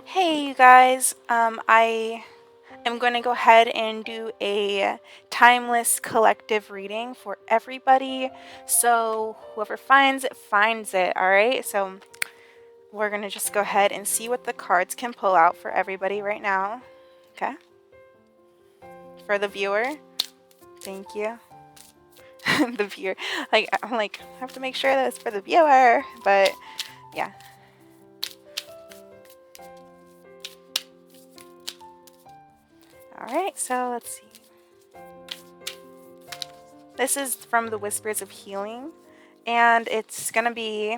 Hey, you guys. I am going to go ahead and do a timeless collective reading for everybody. So, whoever finds it, all right? So, we're going to just go ahead and see what the cards can pull out for everybody right now. Okay? For the viewer. Thank you. The viewer. I have to make sure that it's for the viewer. But, yeah. All right, so let's see. This is from the Whispers of Healing, and it's going to be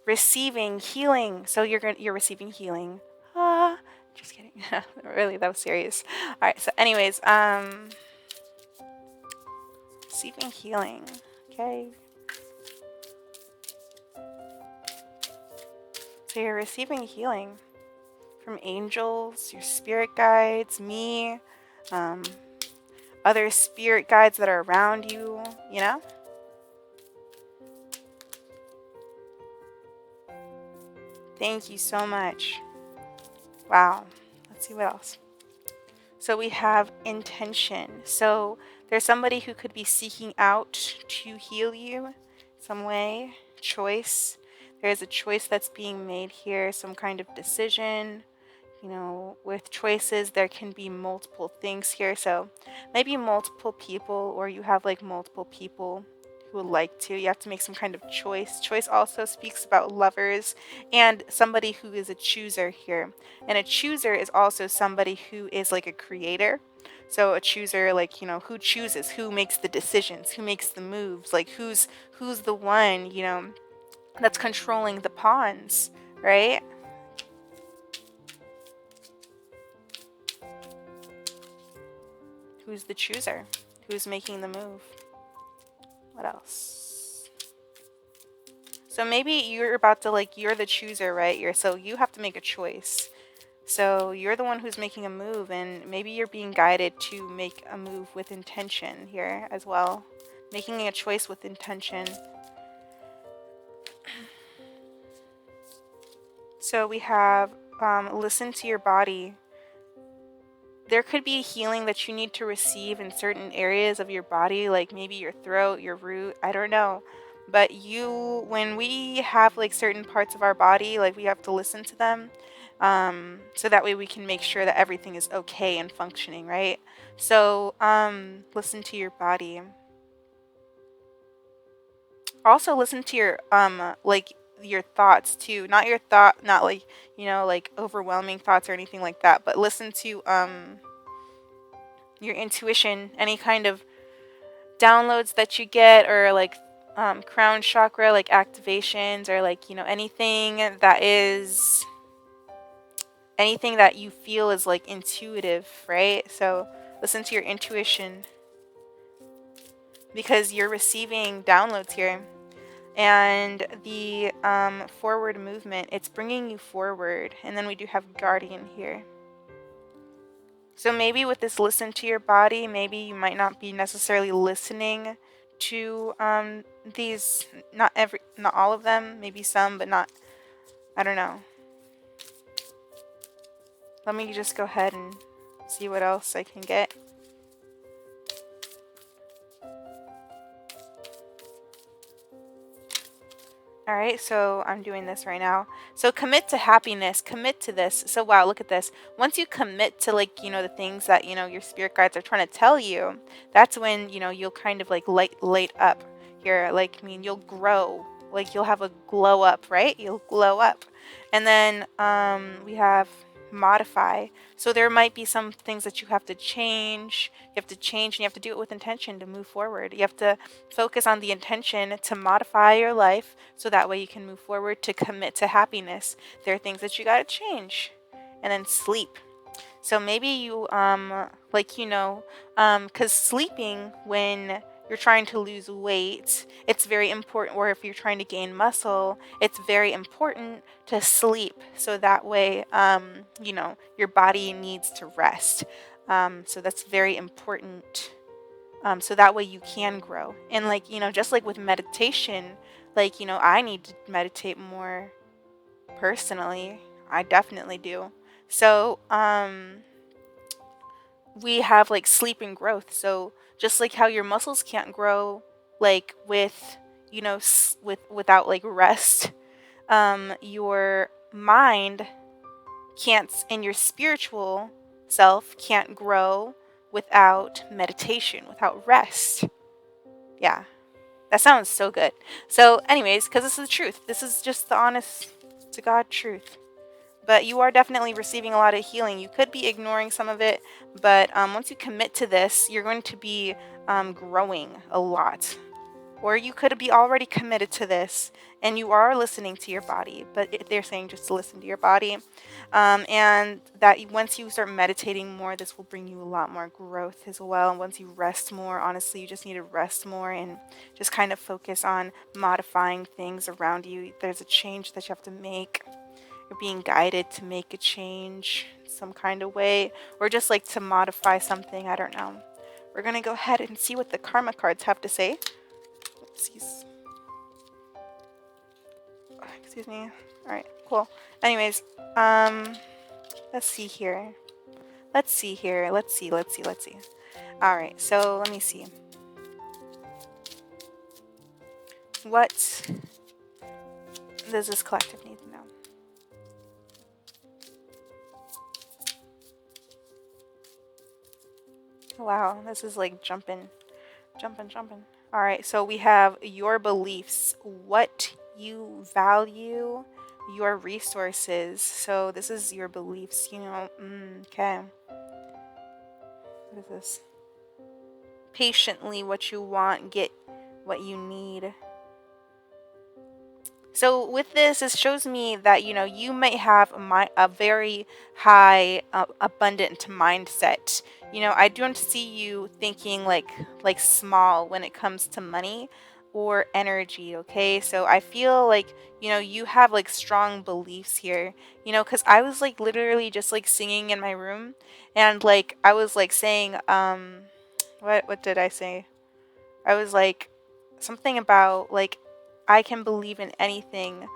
receiving healing. So you're receiving healing. Just kidding. Really, that was serious. All right. So, anyways, receiving healing. Okay. So you're receiving healing from angels, your spirit guides, me, other spirit guides that are around you. You know. Thank you so much. Wow. Let's see what else. So we have intention. So there's somebody who could be seeking out to heal you some way. Choice. There's a choice that's being made here, some kind of decision. You know, with choices, there can be multiple things here. So maybe multiple people, or you have like multiple people who would like to. You have to make some kind of choice. Choice also speaks about lovers and somebody who is a chooser here. And a chooser is also somebody who is like a creator. So a chooser, like, who chooses, who makes the decisions, who makes the moves, like who's the one, that's controlling the pawns, right? Who's the chooser? Who's making the move? What else? So maybe you're about to, you're the chooser, right? So you have to make a choice. So you're the one who's making a move, and maybe you're being guided to make a move with intention here as well. Making a choice with intention. So we have listen to your body. There could be healing that you need to receive in certain areas of your body, like maybe your throat, your root, I don't know. But when we have like certain parts of our body, like we have to listen to them. So that way we can make sure that everything is okay and functioning, right? So listen to your body. Also listen to your your thoughts too. Not like, like overwhelming thoughts or anything like that, but listen to your intuition, any kind of downloads that you get, or like crown chakra, like activations, or like, anything that you feel is like intuitive, right? So listen to your intuition, because you're receiving downloads here. And the forward movement, it's bringing you forward. And then we do have guardian here. So maybe with this listen to your body, maybe you might not be necessarily listening to these, not all of them, maybe some, but not, I don't know. Let me just go ahead and see what else I can get. All right, so I'm doing this right now. So commit to happiness, commit to this. So wow, look at this. Once you commit to the things that, your spirit guides are trying to tell you, that's when, you'll kind of like light up here. Like, you'll grow, like you'll have a glow up, right? You'll glow up. And then we have modify. So there might be some things that you have to change. You have to change, and you have to do it with intention to move forward. You have to focus on the intention to modify your life, so that way you can move forward, to commit to happiness. There are things that you got to change. And then sleep. So maybe you because sleeping, when you're trying to lose weight, it's very important, or if you're trying to gain muscle, it's very important to sleep, so that way your body needs to rest. So that's very important. So that way you can grow. And just like with meditation, I need to meditate more personally. I definitely do. So, we have like sleep and growth. So just like how your muscles can't grow like with, without like rest, your mind can't, and your spiritual self can't grow without meditation, without rest. Yeah, that sounds so good. So, anyways, because this is the truth, this is just the honest to God truth. But you are definitely receiving a lot of healing. You could be ignoring some of it, but once you commit to this, you're going to be growing a lot. Or you could be already committed to this and you are listening to your body, but they're saying just to listen to your body. And that once you start meditating more, this will bring you a lot more growth as well. And once you rest more, honestly, you just need to rest more and just kind of focus on modifying things around you. There's a change that you have to make. You're being guided to make a change some kind of way, or just like to modify something. I don't know. We're going to go ahead and see what the karma cards have to say. Excuse me. All right, cool. Anyways, let's see here. Let's see. All right, so let me see. What does this collective need to know? Wow, this is like jumping. All right, so we have your beliefs, what you value, your resources. So this is your beliefs, okay. What is this? Patiently, what you want, get what you need. So with this, it shows me that, you might have a very high, abundant mindset. I don't see you thinking like small when it comes to money or energy. Okay, so I feel like you have like strong beliefs here. Because I was like literally just like singing in my room, and like I was like saying, what did I say? I was like something about like I can believe in anything,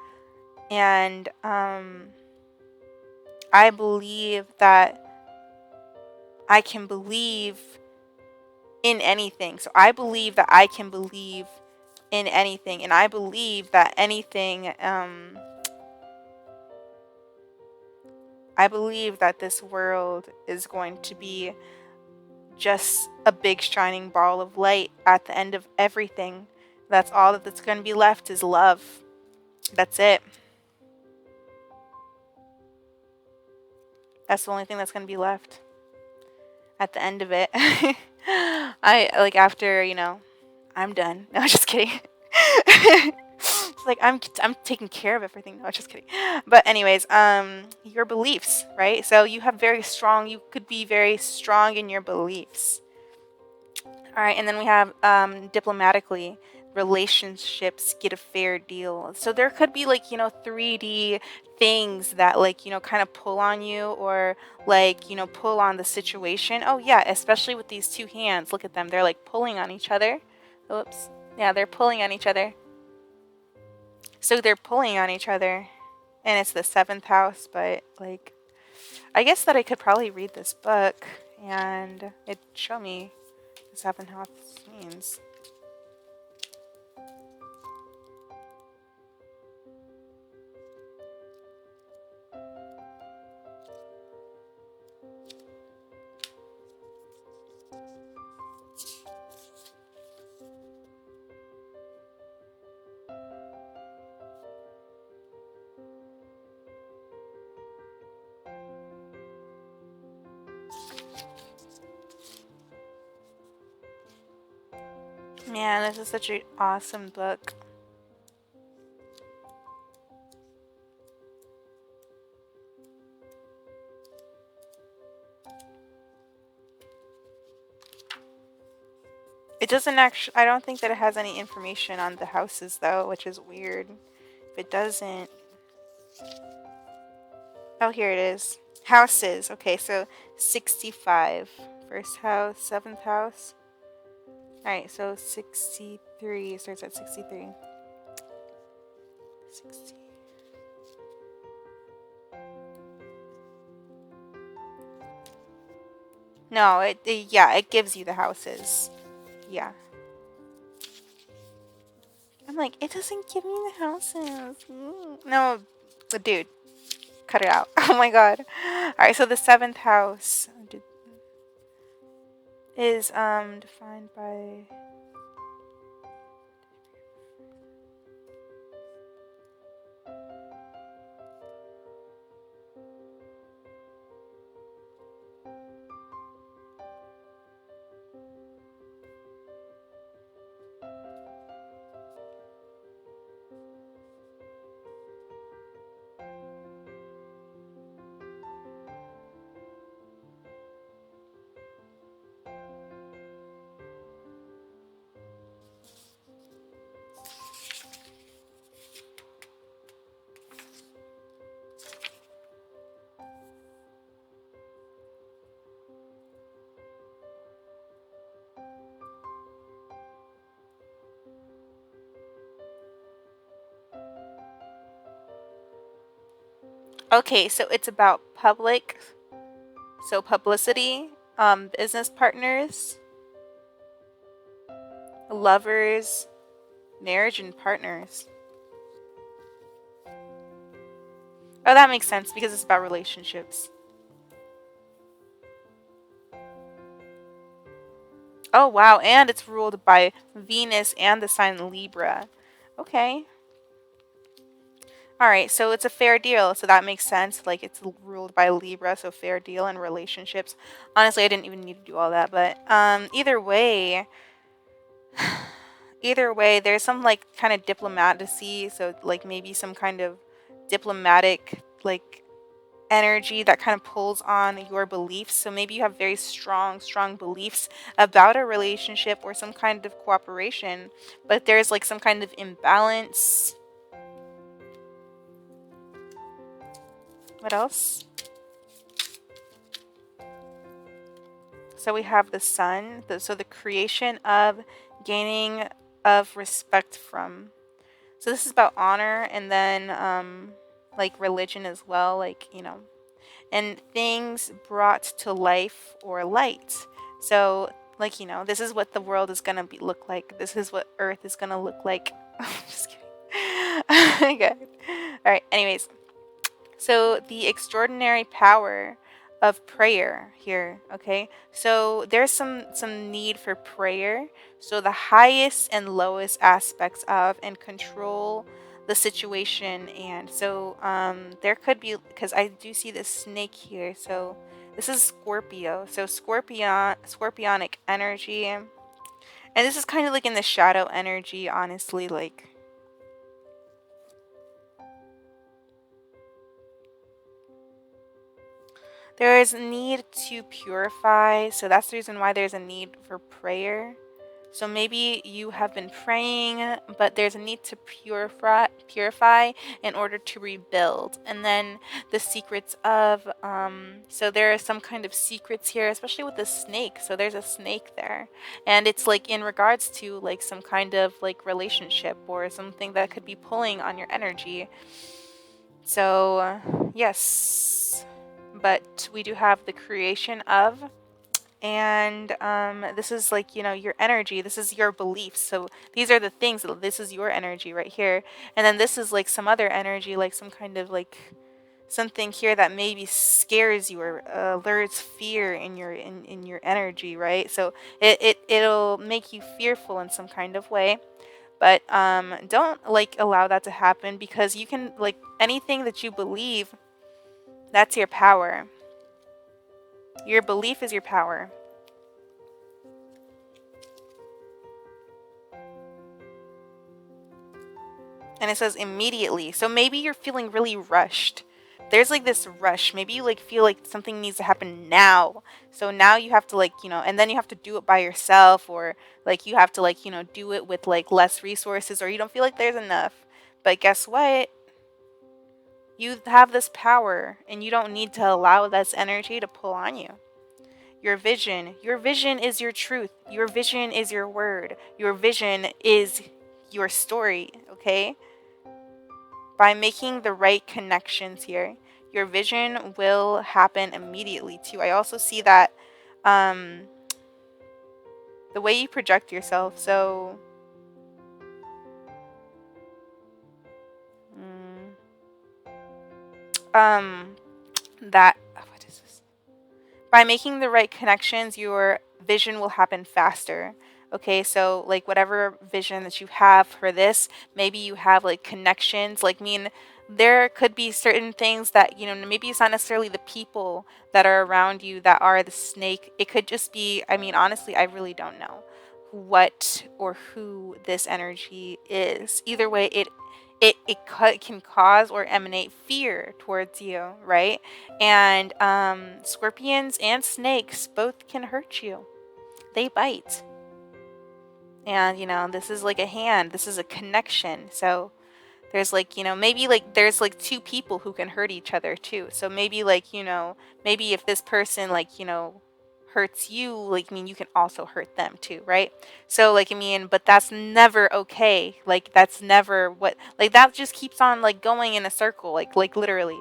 and I believe that I can believe in anything. So I believe that I can believe in anything, and I believe that anything. I believe that this world is going to be just a big shining ball of light at the end of everything. That's all that's going to be left is love. That's it. That's the only thing that's going to be left at the end of it. I like after, I'm done. No, just kidding. It's like I'm taking care of everything. No, just kidding. But anyways, your beliefs, right? So you could be very strong in your beliefs. All right, and then we have diplomatically, relationships get a fair deal. So there could be like 3D things that like kind of pull on you, or like pull on the situation. Oh yeah, especially with these two hands. Look at them. They're like pulling on each other. Oops. Yeah, they're pulling on each other. So they're pulling on each other, and it's the seventh house. But like, I guess that I could probably read this book and it'd show me the seventh house means. Man, this is such an awesome book. It doesn't actually, I don't think that it has any information on the houses though, which is weird. If it doesn't. Oh, here it is. Houses. Okay, so 65. First house, seventh house. Alright, so 63. It starts at 63. 60. No, yeah, it gives you the houses. Yeah. I'm like, it doesn't give me the houses. No, but dude, cut it out. Oh my god. Alright, so the seventh house is defined by. Okay, so it's about public, so publicity, business partners, lovers, marriage, and partners. Oh, that makes sense because it's about relationships. Oh, wow, and it's ruled by Venus and the sign Libra. Okay. All right, so it's a fair deal, so that makes sense. Like it's ruled by Libra, so fair deal in relationships. Honestly, I didn't even need to do all that, but either way, there's some like kind of diplomacy, so like maybe some kind of diplomatic like energy that kind of pulls on your beliefs. So maybe you have very strong beliefs about a relationship or some kind of cooperation, but there's like some kind of imbalance. What else? So we have the sun, so the creation of gaining of respect from. So this is about honor and then like religion as well, like, and things brought to life or light. So like, this is what the world is going to look like. This is what earth is going to look like. Just kidding. Okay. All right. Anyways, so the extraordinary power of prayer here, okay? So there's some need for prayer. So the highest and lowest aspects of and control the situation, and so there could be, because I do see this snake here. So this is Scorpio. So scorpionic energy, and this is kind of like in the shadow energy, honestly, like there is a need to purify, so that's the reason why there's a need for prayer. So maybe you have been praying, but there's a need to purify in order to rebuild. And then the secrets of, so there are some kind of secrets here, especially with the snake. So there's a snake there, and it's like in regards to like some kind of like relationship or something that could be pulling on your energy. So yes, but we do have the creation of, and this is like, your energy, this is your beliefs. So these are the things, this is your energy right here, and then this is like some other energy, like some kind of like something here that maybe scares you or lures fear in your energy, right? So it'll make you fearful in some kind of way, but don't like allow that to happen, because you can, like, anything that you believe, that's your power. Your belief is your power. And it says immediately. So maybe you're feeling really rushed. There's like this rush. Maybe you like feel like something needs to happen now. So now you have to, like, and then you have to do it by yourself, or like you have to, like, do it with like less resources, or you don't feel like there's enough. But guess what? You have this power, and you don't need to allow this energy to pull on you. Your vision is your truth. Your vision is your word. Your vision is your story, okay? By making the right connections here, your vision will happen immediately too. I also see that um, the way you project yourself. So, mm, um, that, what is this? By making the right connections, your vision will happen faster. Okay, so like whatever vision that you have for this, maybe you have like connections. Like, I mean, there could be certain things that, maybe it's not necessarily the people that are around you that are the snake. It could just be, I mean, honestly, I really don't know what or who this energy is. Either way, it can cause or emanate fear towards you, right? And scorpions and snakes both can hurt you. They bite. And, this is like a hand. This is a connection. So there's like, maybe like there's like two people who can hurt each other too. So maybe like, maybe if this person like, hurts you, like, I mean, you can also hurt them too, right? So like, I mean, but that's never okay. Like, that's never what, like, that just keeps on like going in a circle, like literally.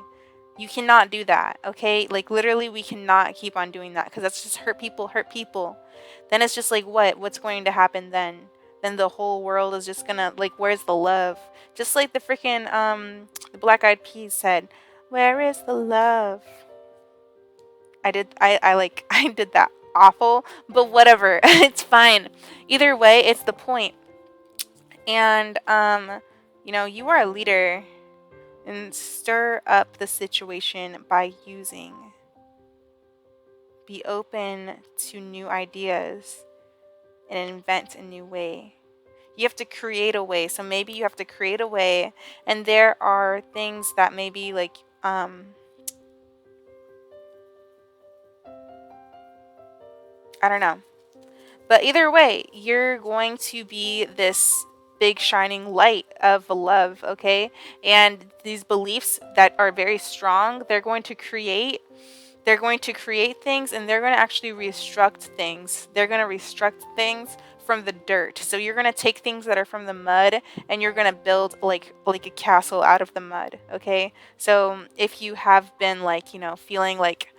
You cannot do that, okay? Like, literally, we cannot keep on doing that because that's just hurt people, hurt people. Then it's just like, what's going to happen then? Then the whole world is just gonna, like, where's the love? Just like the freaking, the Black Eyed Peas said, where is the love? I like, I did that awful, but whatever, it's fine. Either way, it's the point. And, you are a leader, and stir up the situation by using. Be open to new ideas and invent a new way. You have to create a way. So maybe you have to create a way, and there are things that maybe like I don't know. But either way, you're going to be this big shining light of love, okay? And these beliefs that are very strong, they're going to create things, and they're going to actually restruct things. They're going to restruct things from the dirt. So you're going to take things that are from the mud, and you're going to build like a castle out of the mud, okay? So if you have been like, feeling like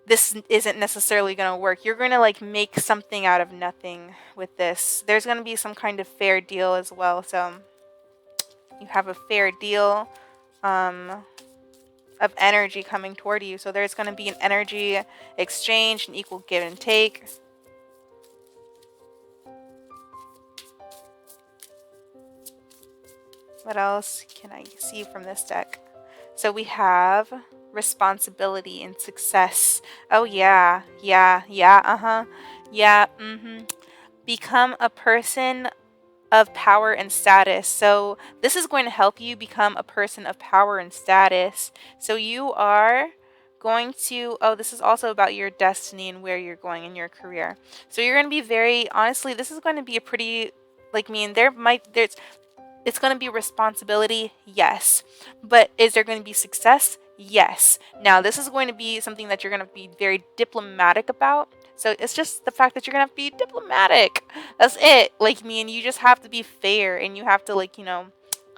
this isn't necessarily going to work, you're going to like make something out of nothing with this. There's going to be some kind of fair deal as well. So you have a fair deal of energy coming toward you. So there's going to be an energy exchange, an equal give and take. What else can I see from this deck? So we have responsibility and success. Oh yeah, yeah, yeah, yeah, Become a person of power and status. So this is going to help you become a person of power and status. So you are going to, this is also about your destiny and where you're going in your career. So you're going to be very, honestly, this is going to be a pretty, like, I mean, it's going to be responsibility, yes. But is there going to be success? Yes. Now, this is going to be something that you're going to be very diplomatic about. So it's just the fact that you're going to have to be diplomatic. That's it. Like, me and you just have to be fair, and you have to, like,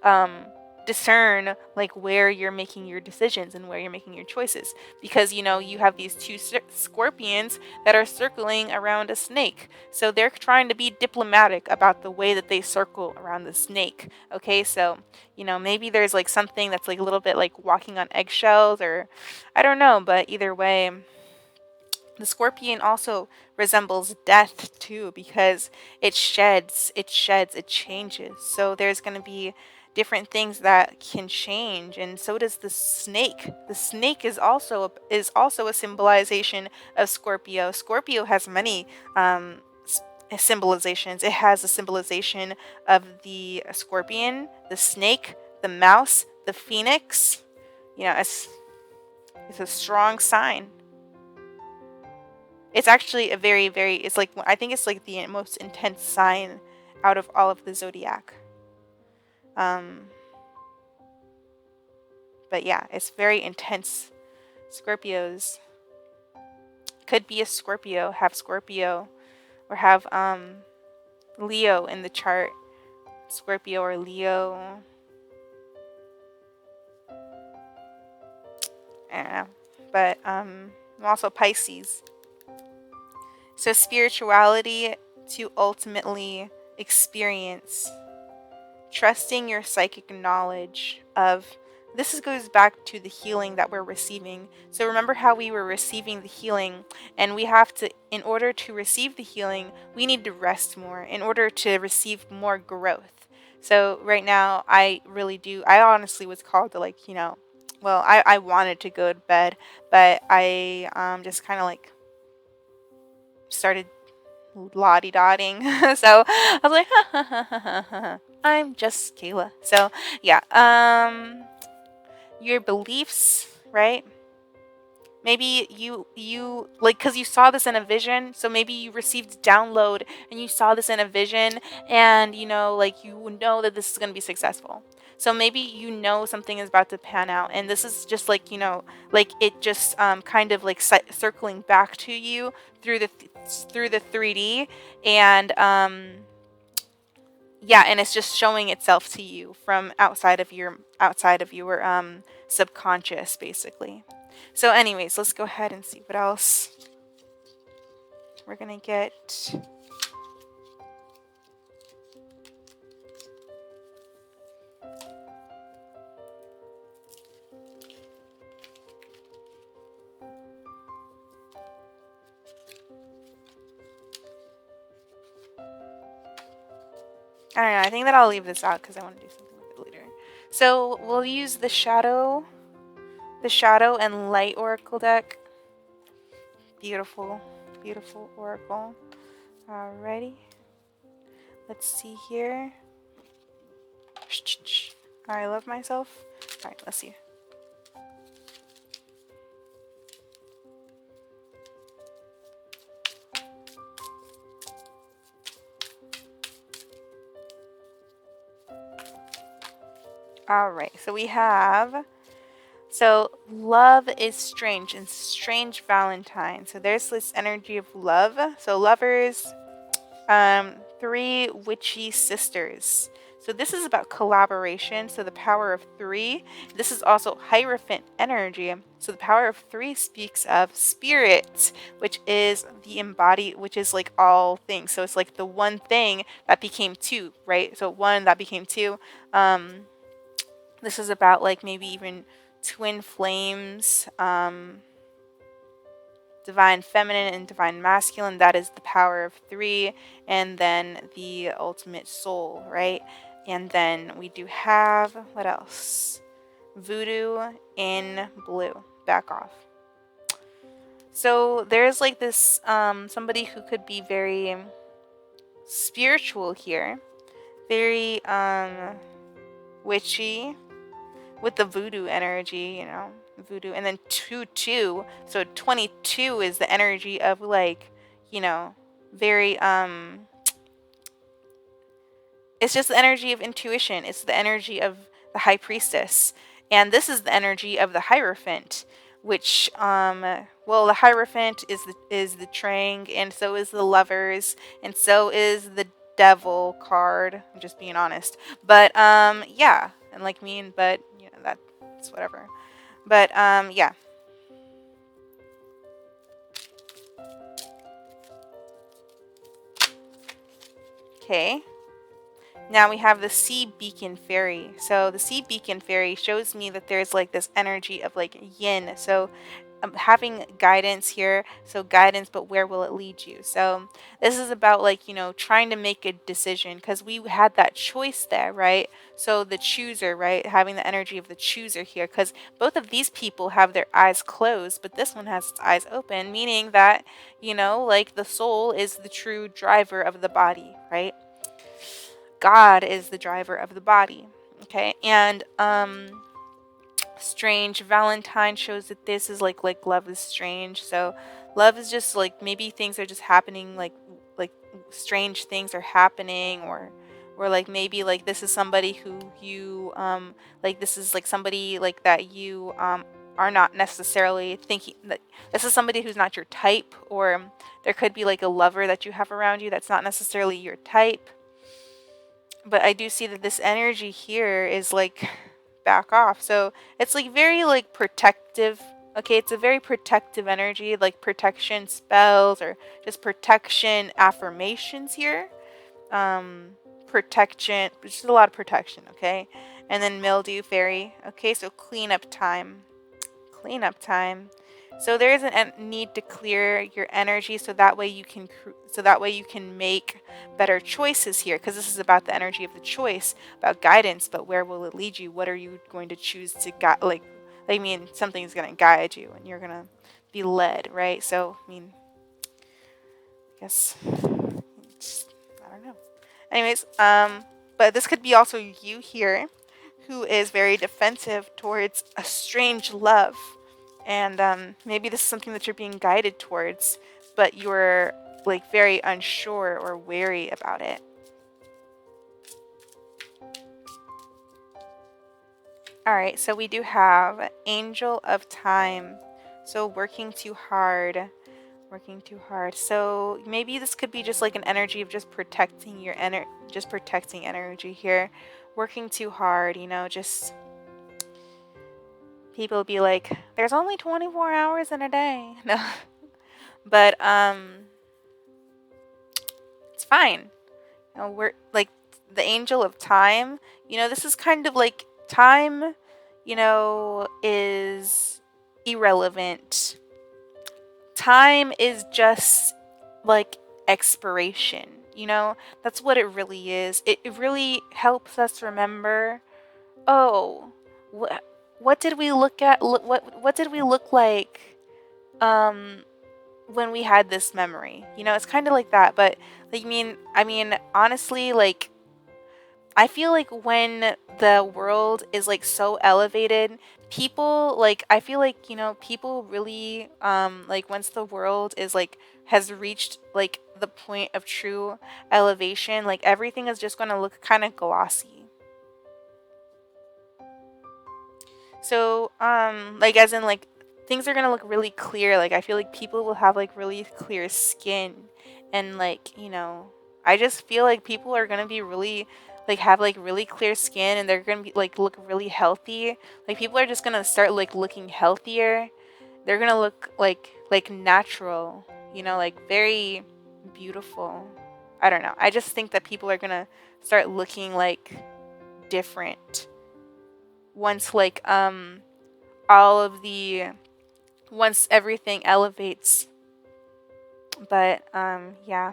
um, discern like where you're making your decisions and where you're making your choices, because you have these two scorpions that are circling around a snake, so they're trying to be diplomatic about the way that they circle around the snake. Okay, so maybe there's like something that's like a little bit like walking on eggshells, or I don't know, but either way, the scorpion also resembles death too, because it sheds, it changes. So there's going to be different things that can change, and so does the snake. The snake is also a symbolization of Scorpio. Scorpio has many symbolizations. It has a symbolization of the scorpion, the snake, the mouse, the phoenix. It's a strong sign. It's actually a very, very, it's like, I think it's like the most intense sign out of all of the zodiac. But yeah, it's very intense. Scorpios could be a Scorpio, have Scorpio, or have Leo in the chart. Scorpio or Leo. I don't know. But I'm also Pisces. So spirituality to ultimately experience, trusting your psychic knowledge of goes back to the healing that we're receiving. So remember how we were receiving the healing, and we have to, in order to receive the healing, we need to rest more in order to receive more growth. So right now, I really do, I honestly was called to, like, well, I wanted to go to bed, but I just kind of like started lottie dotting. So I was like, I'm just Kayla. So yeah, your beliefs, right? Maybe you like, because you saw this in a vision, so maybe you received download and you saw this in a vision, and like, that this is going to be successful. So maybe something is about to pan out, and this is just like, like it just kind of like circling back to you through the 3D, and yeah, and it's just showing itself to you from outside of your subconscious, basically. So anyways, let's go ahead and see what else we're gonna get. I don't know, I think that I'll leave this out because I want to do something with it later. So we'll use the shadow and light oracle deck. Beautiful, beautiful oracle. Alrighty, let's see here. I love myself. Alright, let's see. Alright, so we have, so love is strange, and strange Valentine. So there's this energy of love. So lovers, 3 witchy sisters. So this is about collaboration. So the power of 3. This is also Hierophant energy. So the power of 3 speaks of spirit, which is which is like all things. So it's like the one thing that became 2, right? So one that became 2. This is about like maybe even twin flames, divine feminine and divine masculine. That is the power of 3, and then the ultimate soul, right? And then we do have, what else? Voodoo in blue. Back off. So there's like this somebody who could be very spiritual here, very witchy, with the voodoo energy, voodoo. And then 2 so 22 is the energy of like, very it's just the energy of intuition. It's the energy of the high priestess, and this is the energy of the Hierophant, which well, the Hierophant is the Trang, and so is the Lovers, and so is the Devil card. I'm just being honest, but yeah, and like mean, but that's whatever. But yeah. Okay. Now we have the Sea Beacon Fairy. So the Sea Beacon Fairy shows me that there's like this energy of like yin. So having guidance here. So guidance, but where will it lead you? So this is about like, trying to make a decision, because we had that choice there, right? So the chooser, right? Having the energy of the chooser here, because both of these people have their eyes closed, but this one has its eyes open, meaning that, like the soul is the true driver of the body, right? God is the driver of the body. Okay. And strange Valentine shows that this is like love is strange. So love is just like, maybe things are just happening, like strange things are happening, or like maybe like this is somebody who you like, this is like somebody like that you are not necessarily thinking that this is somebody who's not your type, or there could be like a lover that you have around you that's not necessarily your type. But I do see that this energy here is like back off. So it's like very like protective Okay, it's a very protective energy, like protection spells or just protection affirmations here. Protection, just a lot of protection, okay? And then mildew fairy. Okay, so cleanup time. Cleanup time. So there is a need to clear your energy so that way you can make better choices here, because this is about the energy of the choice, about guidance. But where will it lead you? What are you going to choose to guide? I mean, something's going to guide you, and you're going to be led, right? So I mean, I guess I don't know. Anyways, but this could be also you here, who is very defensive towards a strange love. And maybe this is something that you're being guided towards, but you're like very unsure or wary about it. All right, so we do have Angel of Time. So working too hard. Working too hard. So maybe this could be just like an energy of just protecting your just protecting energy here. Working too hard, just people be like, there's only 24 hours in a day. No. But it's fine. We're like the Angel of Time. This is kind of like time, is irrelevant. Time is just like expiration. That's what it really is. It really helps us remember, oh, what did we look at? What did we look like when we had this memory? It's kind of like that. But like, I mean, honestly, like, I feel like when the world is like so elevated, people like, I feel like, people really like once the world is like has reached like the point of true elevation, like everything is just going to look kind of glossy. So like as in like things are going to look really clear. Like I feel like people will have like really clear skin, and like, I just feel like people are going to be really like have like really clear skin, and they're going to be like look really healthy. Like people are just going to start like looking healthier. They're going to look like natural, like very beautiful. I don't know. I just think that people are going to start looking like different once like all of the once everything elevates. But yeah,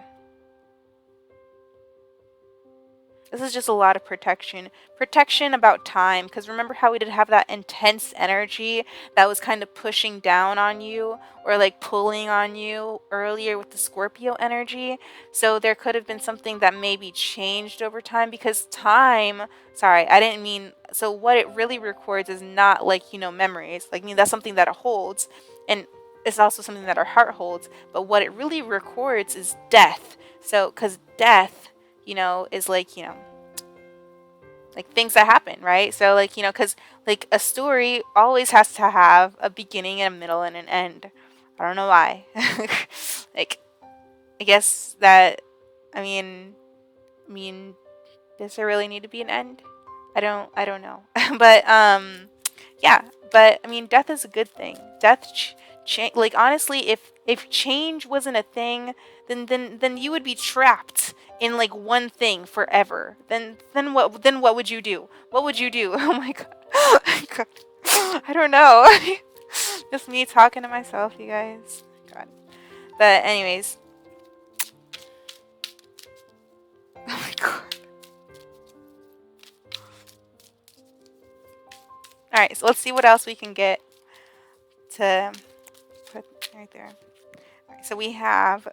this is just a lot of protection about time, because remember how we did have that intense energy that was kind of pushing down on you or like pulling on you earlier with the Scorpio energy. So there could have been something that maybe changed over time, because time, sorry, I didn't mean, so what it really records is not like, memories. Like, I mean, that's something that it holds, and it's also something that our heart holds, but what it really records is death. So because death, is like, like things that happen, right? So like, because like a story always has to have a beginning and a middle and an end. I don't know why. Like, I guess that, I mean, does there really need to be an end? I don't know. But yeah, but I mean, death is a good thing. Death like honestly, if change wasn't a thing, then you would be trapped in like one thing forever. Then what would you do? What would you do? Oh my god. Oh my god. I don't know. Just me talking to myself, you guys. God. But anyways. Oh my god. All right, so let's see what else we can get to put right there. All right, so we have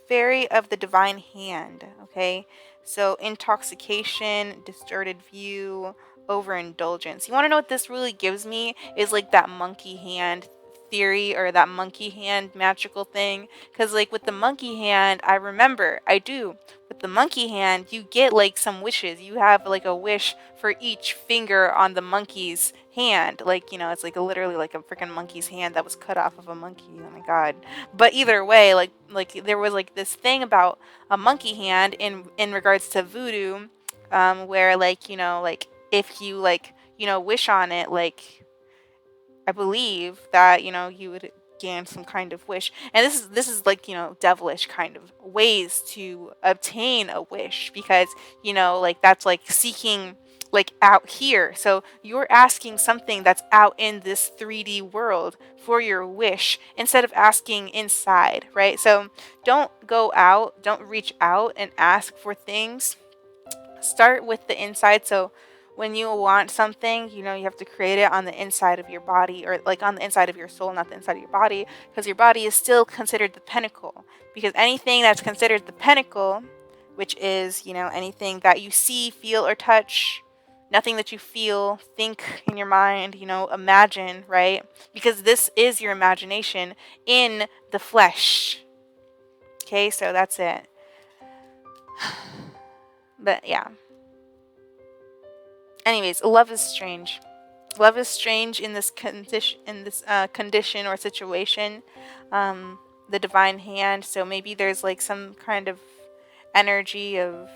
Fairy of the Divine Hand. Okay, so intoxication, distorted view, overindulgence. You want to know what this really gives me? Is like that monkey hand theory, or that monkey hand magical thing. Because like with the monkey hand, I do with the monkey hand, you get like some wishes. You have like a wish for each finger on the monkey's hand. Like, it's like literally like a freaking monkey's hand that was cut off of a monkey. Oh my god. But either way, like there was like this thing about a monkey hand in regards to voodoo, where like, like if you like, wish on it, like I believe that, you would gain some kind of wish. And this is like, devilish kind of ways to obtain a wish, because, like that's like seeking like out here. So you're asking something that's out in this 3D world for your wish instead of asking inside, right? So don't go out, don't reach out and ask for things. Start with the inside. So when you want something, you have to create it on the inside of your body, or like on the inside of your soul, not the inside of your body, because your body is still considered the pinnacle. Because anything that's considered the pinnacle, which is, anything that you see, feel, or touch, nothing that you feel, think in your mind, imagine, right? Because this is your imagination in the flesh. Okay, so that's it. But yeah. Anyways, love is strange. Love is strange in this condition, condition or situation. The divine hand. So maybe there's like some kind of energy of,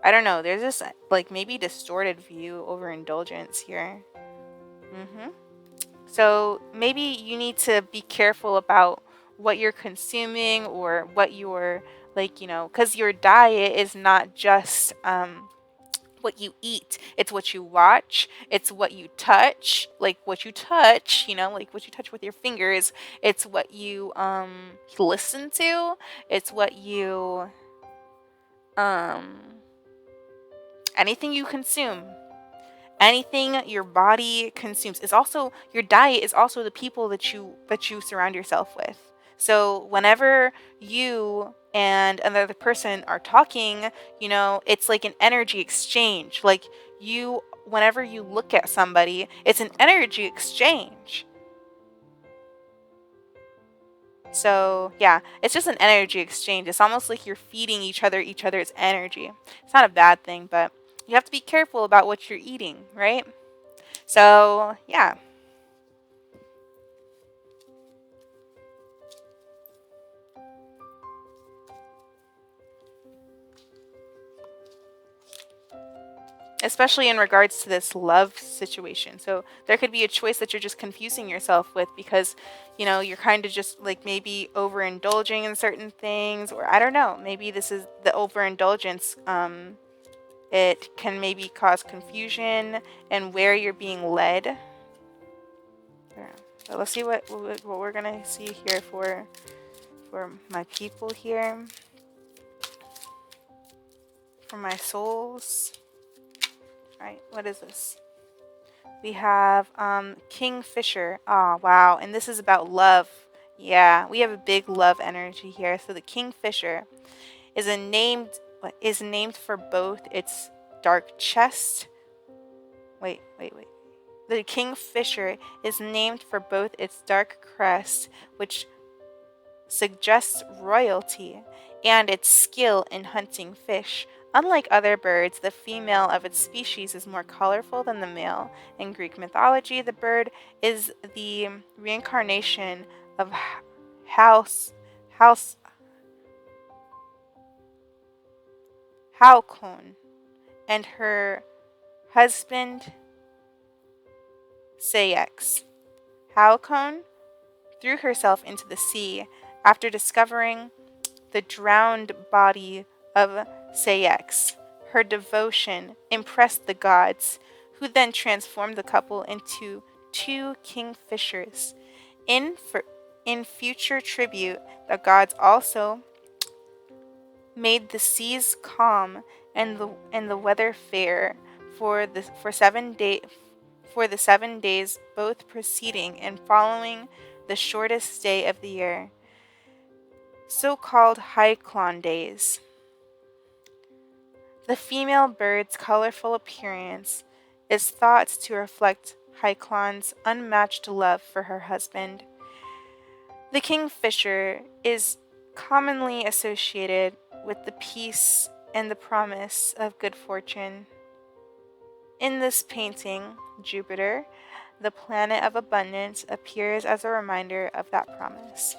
I don't know. There's this like maybe distorted view over indulgence here. So maybe you need to be careful about what you're consuming, or what you're like, because your diet is not just what you eat. It's what you watch. It's what you touch. Like what you touch, like what you touch with your fingers. It's what you listen to. It's what you anything you consume. Anything your body consumes is also your diet, is also the people that you surround yourself with. So whenever you and another person are talking, it's like an energy exchange. Like whenever you look at somebody, it's an energy exchange. So yeah, it's just an energy exchange. It's almost like you're feeding each other's energy. It's not a bad thing, but you have to be careful about what you're eating, right? So yeah. Especially in regards to this love situation. So there could be a choice that you're just confusing yourself with, because, you're kind of just like maybe overindulging in certain things, or I don't know, maybe this is the overindulgence. It can maybe cause confusion and where you're being led. Yeah. So let's see what we're gonna see here for my people here, for my souls. Right, what is this? We have Kingfisher. Oh, wow. And this is about love. Yeah, we have a big love energy here. So the Kingfisher is named for both its dark chest. Wait. The Kingfisher is named for both its dark crest, which suggests royalty, and its skill in hunting fish. Unlike other birds, the female of its species is more colorful than the male. In Greek mythology, the bird is the reincarnation of House Halcyon and her husband Sayex. Halcyon threw herself into the sea after discovering the drowned body of Sayex. Her devotion impressed the gods, who then transformed the couple into two kingfishers. In future tribute, the gods also made the seas calm and the weather fair for the 7 days both preceding and following the shortest day of the year, so-called Hyclon days. The female bird's colorful appearance is thought to reflect Hyclon's unmatched love for her husband. The kingfisher is commonly associated with the peace and the promise of good fortune. In this painting, Jupiter, the planet of abundance, appears as a reminder of that promise.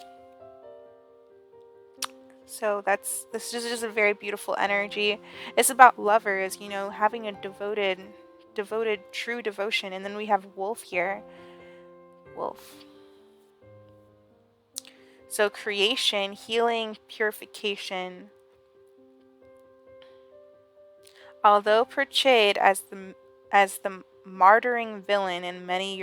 So this is just a very beautiful energy. It's about lovers, having a devoted, true devotion. And then we have wolf here. wolf. So creation, healing, purification. Although portrayed as the martyring villain in many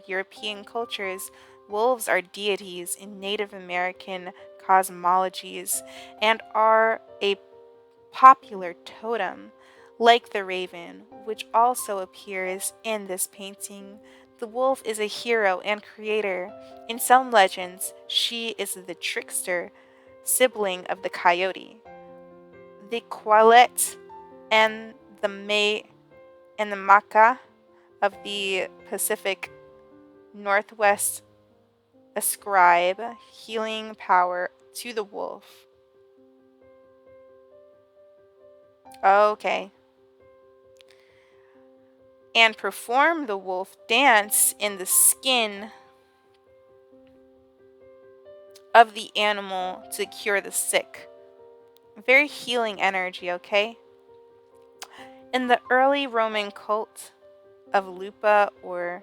European cultures, wolves are deities in Native American cosmologies and are a popular totem. Like the raven, which also appears in this painting, the wolf is a hero and creator. In some legends, she is the trickster, sibling of the coyote. The Qualet and the May and the Maka of the Pacific Northwest ascribe healing power to the wolf. Okay. And perform the wolf dance in the skin of the animal to cure the sick. Very healing energy, okay? In the early Roman cult of Lupa or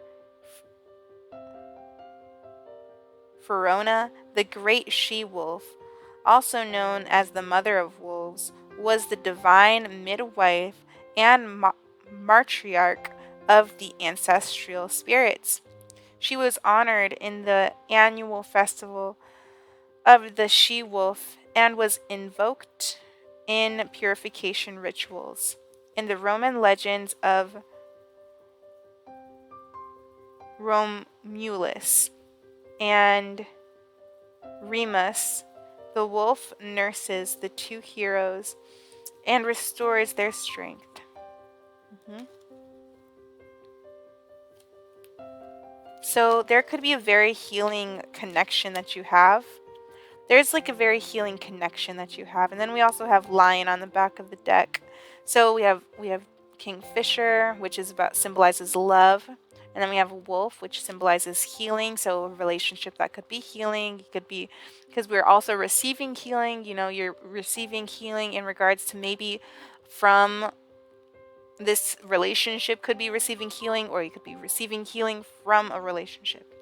Verona, the great she-wolf, also known as the mother of wolves, was the divine midwife and matriarch of the ancestral spirits. She was honored in the annual festival of the she-wolf and was invoked in purification rituals. In the Roman legends of Romulus and Remus, the wolf nurses the two heroes and restores their strength. So there could be a very healing connection that you have. There's like a very healing connection that you have. And then we also have lion on the back of the deck. So we have kingfisher, which is about symbolizes love. And then we have wolf, which symbolizes healing. So a relationship that could be healing. It could be because we're also receiving healing. You know, you're receiving healing in regards to maybe from this relationship could be receiving healing, or you could be receiving healing from a relationship.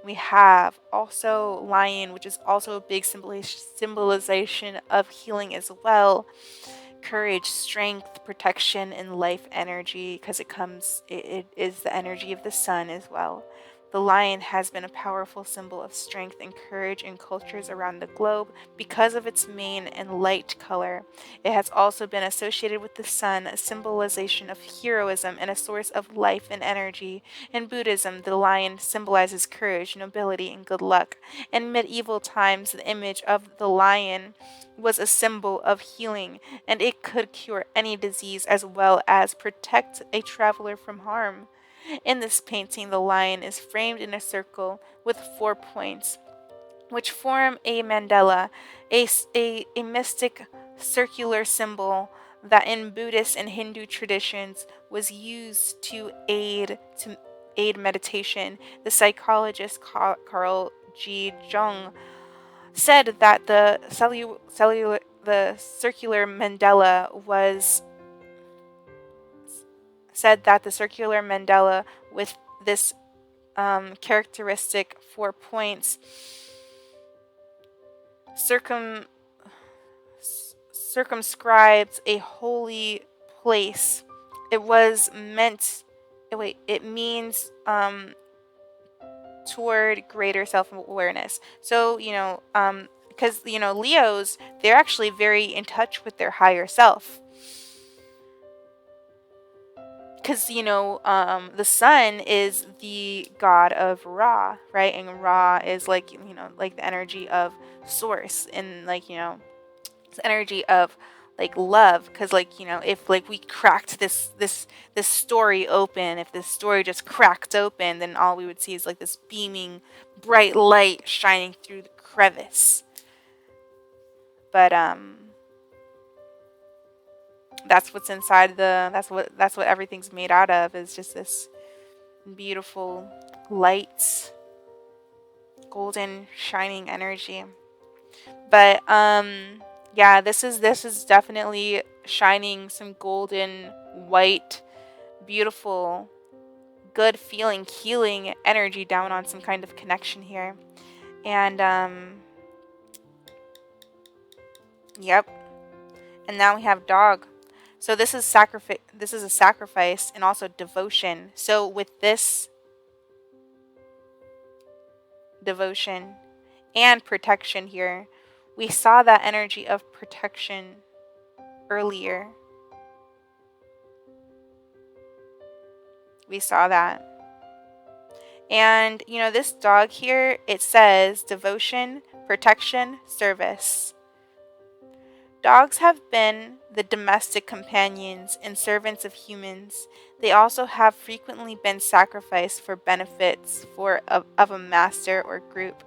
We have also lion, which is also a big symbolization of healing as well. Courage, strength, protection, and life energy, because it is the energy of the sun as well. The lion has been a powerful symbol of strength and courage in cultures around the globe because of its mane and light color. It has also been associated with the sun, a symbolization of heroism and a source of life and energy. In Buddhism, the lion symbolizes courage, nobility, and good luck. In medieval times, the image of the lion was a symbol of healing, and it could cure any disease as well as protect a traveler from harm. In this painting, the lion is framed in a circle with 4 points, which form a mandala, a mystic circular symbol that in Buddhist and Hindu traditions was used to aid meditation. The psychologist Carl G. Jung said that the circular mandala with this characteristic 4 points circumscribes a holy place. It was meant. It means toward greater self-awareness. So because Leos, they're actually very in touch with their higher self. Because the sun is the god of Ra, right? And Ra is like like the energy of source, and like it's energy of like love. Because if like we cracked this story open, if this story just cracked open, then all we would see is like this beaming bright light shining through the crevice. But that's what's inside that's what everything's made out of, is just this beautiful light, golden shining energy. But yeah, this is definitely shining some golden white, beautiful good feeling, healing energy down on some kind of connection here. And yep. And now we have dog. So this is sacrifice. This is a sacrifice and also devotion. So with this devotion and protection here, we saw that energy of protection earlier. We saw that. And, this dog here, it says devotion, protection, service. Dogs have been the domestic companions and servants of humans. They also have frequently been sacrificed for benefits of a master or group.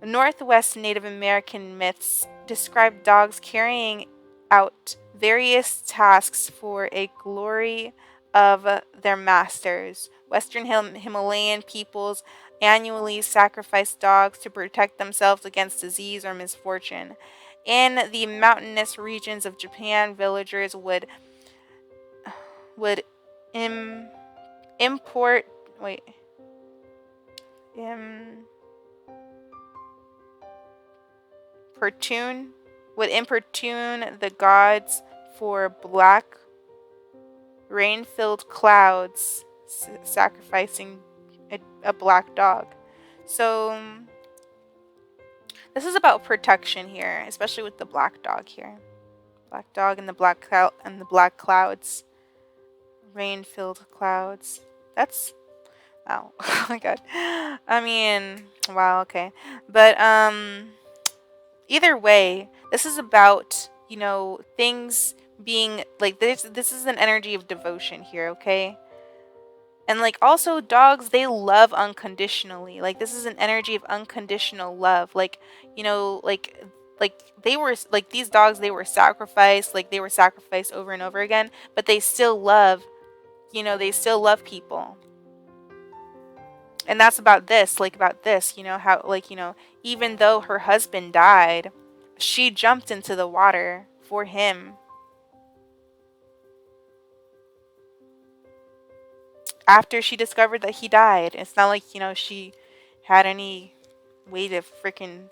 Northwest Native American myths describe dogs carrying out various tasks for a glory of their masters. Western Himalayan peoples annually sacrifice dogs to protect themselves against disease or misfortune. In the mountainous regions of Japan, villagers would import wait importune would importune the gods for black rain-filled clouds, sacrificing a black dog. So this is about protection here, especially with the black dog here. Black dog and the black clouds. Rain-filled clouds. That's wow. Oh my god. I mean, wow, okay. But either way, this is about, things being like this is an energy of devotion here, okay? And like also dogs, they love unconditionally. Like this is an energy of unconditional love. Like, like they were like these dogs, they were sacrificed, over and over again, but they still love, they still love people. And that's about this, how even though her husband died, she jumped into the water for him. After she discovered that he died, it's not like, she had any way to freaking,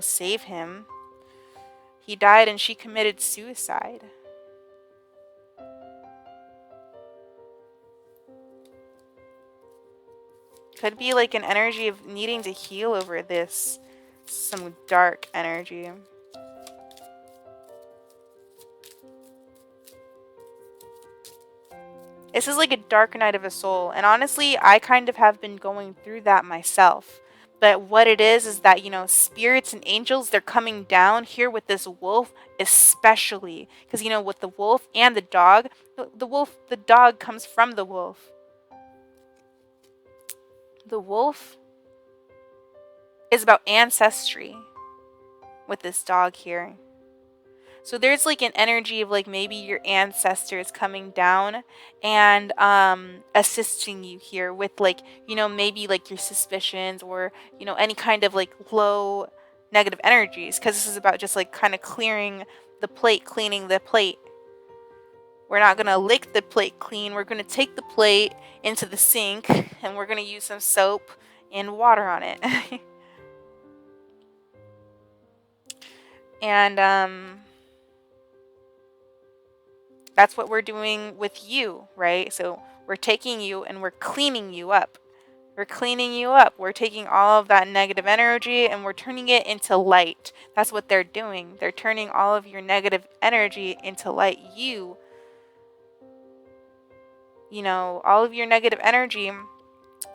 save him. He died and she committed suicide. Could be like an energy of needing to heal over this. Some dark energy. This is like a dark night of a soul. And honestly, I kind of have been going through that myself. But what it is that, spirits and angels, they're coming down here with this wolf, especially. Because, with the wolf and the dog, the dog comes from the wolf. The wolf is about ancestry with this dog here. So there's like an energy of like maybe your ancestors coming down and assisting you here with like, maybe like your suspicions or, any kind of like low negative energies. Because this is about just like kind of cleaning the plate. We're not going to lick the plate clean. We're going to take the plate into the sink and we're going to use some soap and water on it. And that's what we're doing with you, right? So we're taking you and we're cleaning you up. We're cleaning you up. We're taking all of that negative energy and we're turning it into light. That's what they're doing. They're turning all of your negative energy into light. All of your negative energy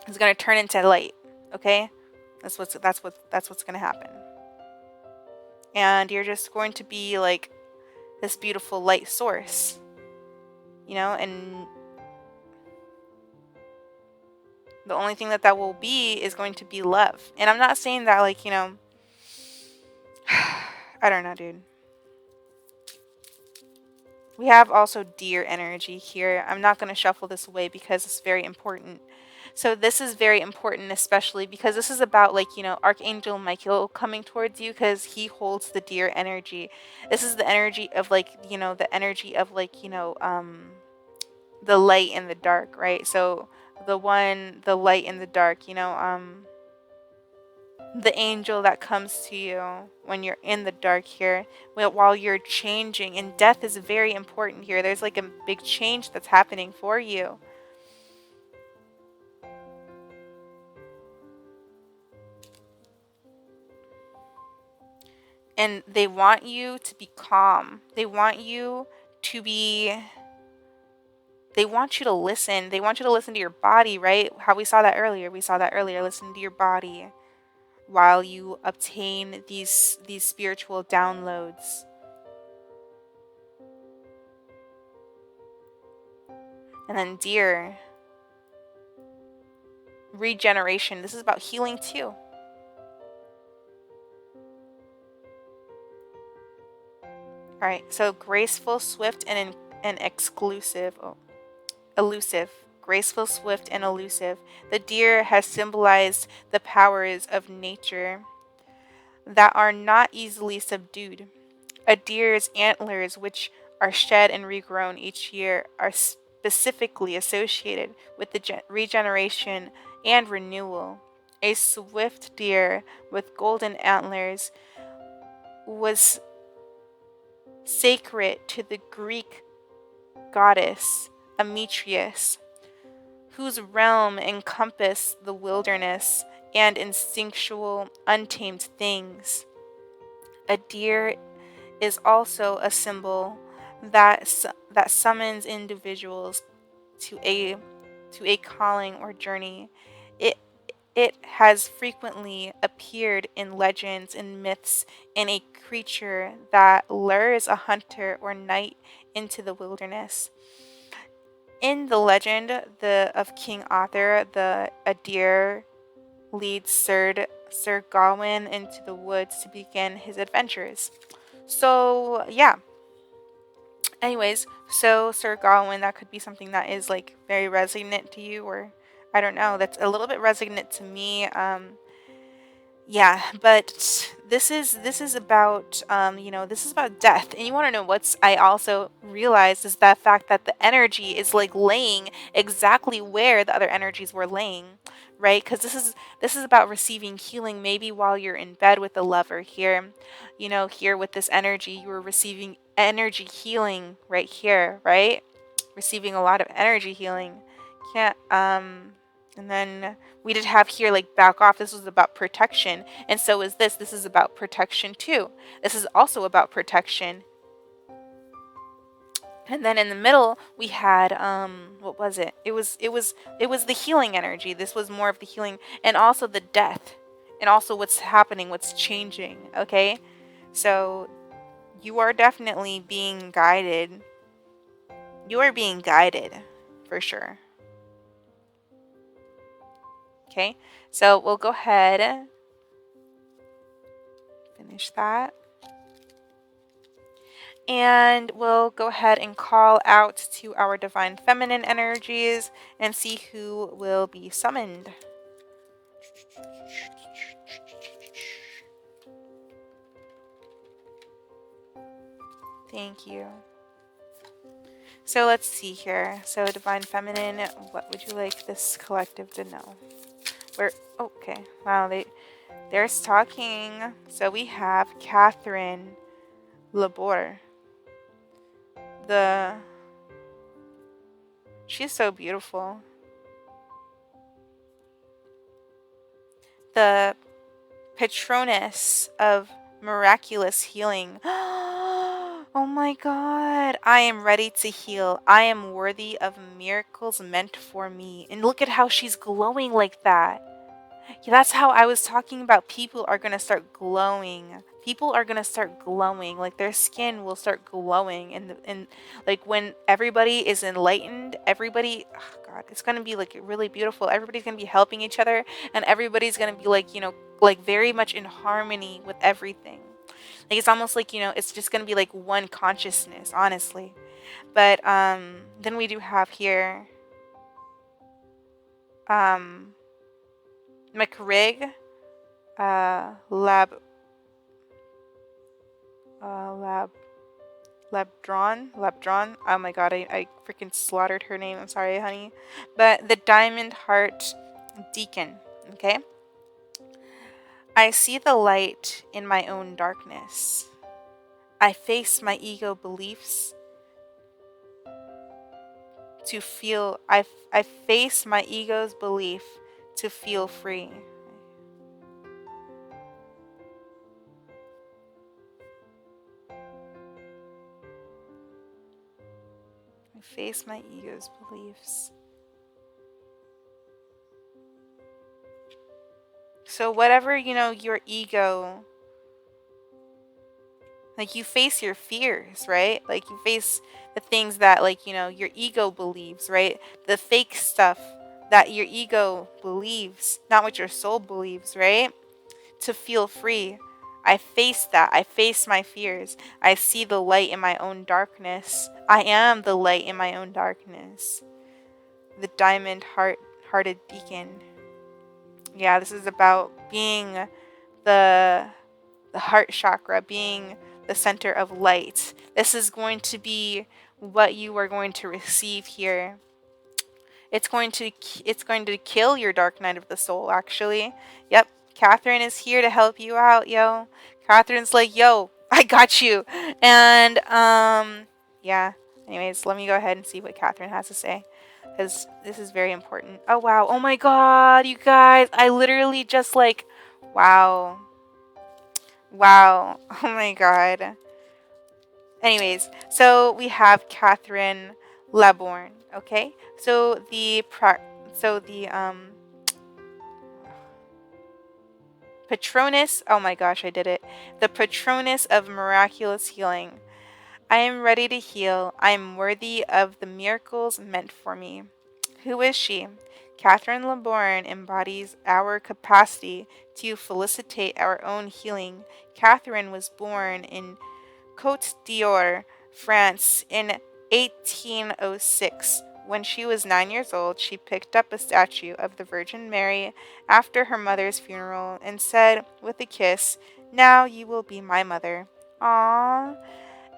is going to turn into light. Okay? That's what's going to happen. And you're just going to be like this beautiful light source. And the only thing that will be is going to be love. And I'm not saying that like, I don't know, dude. We have also deer energy here. I'm not going to shuffle this away because it's very important. So this is very important, especially because this is about like, Archangel Michael coming towards you because he holds the deer energy. This is the energy of like, the energy of like, the light and the dark, right? So the light in the dark, the angel that comes to you when you're in the dark here, while you're changing. And death is very important here. There's like a big change that's happening for you. And they want you to be calm. They want you to listen. They want you to listen to your body, right? How we saw that earlier. Listen to your body while you obtain these spiritual downloads. And then deer, regeneration. This is about healing too. All right. So graceful, swift, and exclusive. Oh, elusive. Graceful, swift, and elusive. The deer has symbolized the powers of nature that are not easily subdued. A deer's antlers, which are shed and regrown each year, are specifically associated with the regeneration and renewal. A swift deer with golden antlers was sacred to the Greek goddess Ametreus, whose realm encompassed the wilderness and instinctual, untamed things. A deer is also a symbol that summons individuals to a calling or journey. It it has frequently appeared in legends and myths in a creature that lures a hunter or knight into the wilderness. In the legend of King Arthur, a deer leads Sir Gawain into the woods to begin his adventures. So yeah. Anyways, so Sir Gawain, that could be something that is like very resonant to you, or I don't know, that's a little bit resonant to me. Yeah, but this is about this is about death. And you want to know what's I also realized is that fact that the energy is like laying exactly where the other energies were laying, right? Because this is about receiving healing. Maybe while you're in bed with a lover here, here with this energy, you were receiving energy healing right here, right? Receiving a lot of energy healing. Can't and then we did have here like back off. This was about protection. And so is this. This is about protection too. This is also about protection. And then in the middle we had what was it? It was the healing energy. This was more of the healing and also the death. And also what's happening, what's changing, okay? So you are definitely being guided. You are being guided for sure. Okay? So we'll go ahead finish that. And we'll go ahead and call out to our divine feminine energies and see who will be summoned. Thank you. So let's see here. So divine feminine, what would you like this collective to know? Okay. Wow, they're talking. So we have Catherine Labor. She's so beautiful. The patroness of miraculous healing. Oh my God. I am ready to heal. I am worthy of miracles meant for me. And look at how she's glowing like that. Yeah, that's how I was talking about. People are going to start glowing. People are going to start glowing. Like their skin will start glowing. And like when everybody is enlightened, everybody, oh God, it's going to be like really beautiful. Everybody's going to be helping each other. And everybody's going to be like, like very much in harmony with everything. Like it's almost like, it's just going to be like one consciousness, honestly. But then we do have here McRig lab Lebdron. Oh my god, I freaking slaughtered her name. I'm sorry, honey. But the Diamond Heart Deacon, okay? I see the light in my own darkness. I face my ego beliefs to feel, I face my ego's belief to feel free. I face my ego's beliefs. So whatever, your ego, like you face your fears, right? Like you face the things that your ego believes, right? The fake stuff that your ego believes, not what your soul believes, right? To feel free. I face that. I face my fears. I see the light in my own darkness. I am the light in my own darkness. The hearted beacon. Yeah, this is about being the heart chakra, being the center of light. This is going to be what you are going to receive here. It's going to kill your dark night of the soul, actually. Yep, Catherine is here to help you out, yo. Catherine's like, yo, I got you. And yeah. Anyways, let me go ahead and see what Catherine has to say, because this is very important. Oh wow. Oh my god, you guys. I literally just wow. Wow. Oh my god. Anyways, so we have Catherine Labourne, okay? So the patroness, oh my gosh, I did it. The patroness of miraculous healing. I am ready to heal. I am worthy of the miracles meant for me. Who is she? Catherine Labourne embodies our capacity to felicitate our own healing. Catherine was born in Côte d'Or, France, in 1806. When she was 9 years old, she picked up a statue of the Virgin Mary after her mother's funeral and said, with a kiss, "Now you will be my mother." Aww.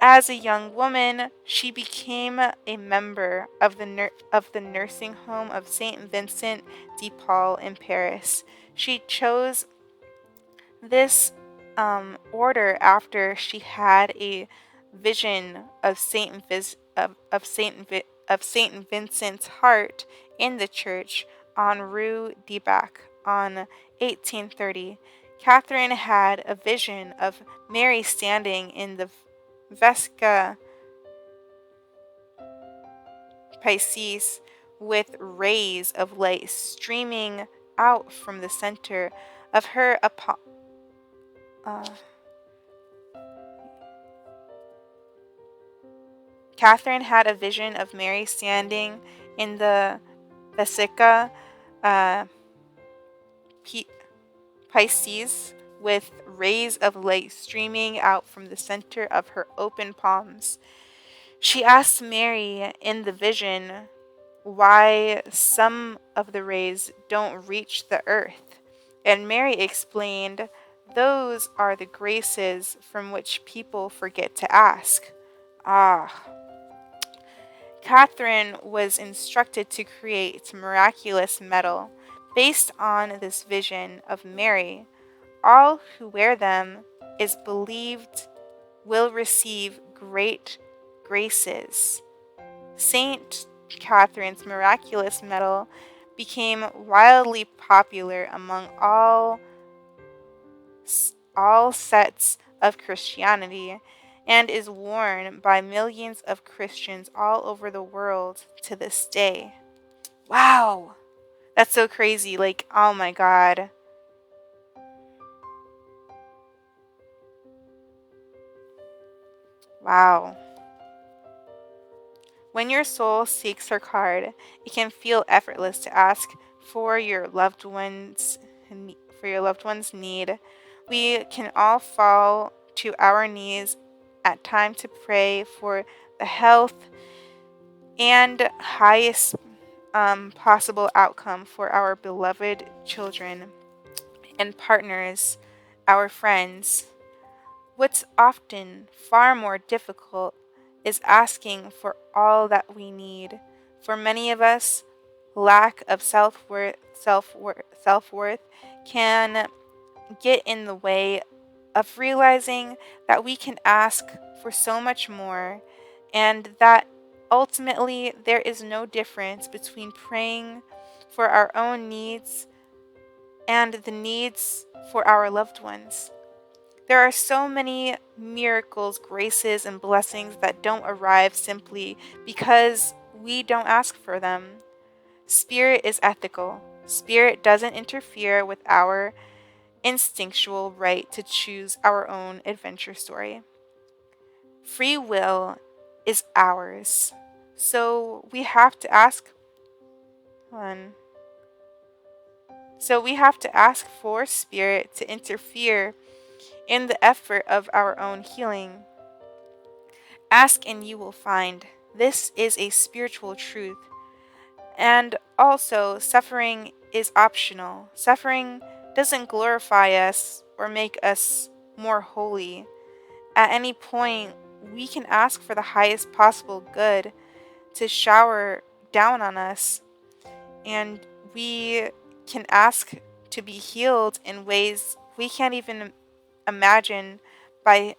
As a young woman, she became a member of the nursing home of Saint Vincent de Paul in Paris. She chose this order after she had a vision of Saint Vincent's heart in the church on Rue de Bac on 1830. Catherine had a vision of Mary standing in the Vesca Pisces with rays of light streaming out from the center of her Catherine had a vision of Mary standing in the Vesica uh, Pisces with rays of light streaming out from the center of her open palms. She asked Mary in the vision why some of the rays don't reach the earth, and Mary explained, "Those are the graces from which people forget to ask." Ah. Catherine was instructed to create miraculous metal based on this vision of Mary. All who wear them, is believed, will receive great graces. Saint Catherine's miraculous medal became wildly popular among all sects of Christianity and is worn by millions of Christians all over the world to this day. Wow! That's so crazy. Oh my god. Wow. When your soul seeks her card, it can feel effortless to ask for your loved one's need. We can all fall to our knees at time to pray for the health and highest possible outcome for our beloved children and partners, our friends. What's often far more difficult is asking for all that we need. For many of us, lack of self-worth can get in the way of realizing that we can ask for so much more, and that ultimately there is no difference between praying for our own needs and the needs for our loved ones. There are so many miracles, graces, and blessings that don't arrive simply because we don't ask for them. Spirit is ethical. Spirit doesn't interfere with our instinctual right to choose our own adventure story. Free will is ours. So we have to ask one. So we have to ask for Spirit to interfere in the effort of our own healing. Ask and you will find. This is a spiritual truth. And also, suffering is optional. Suffering doesn't glorify us or make us more holy. At any point, we can ask for the highest possible good to shower down on us, and we can ask to be healed in ways we can't even imagine by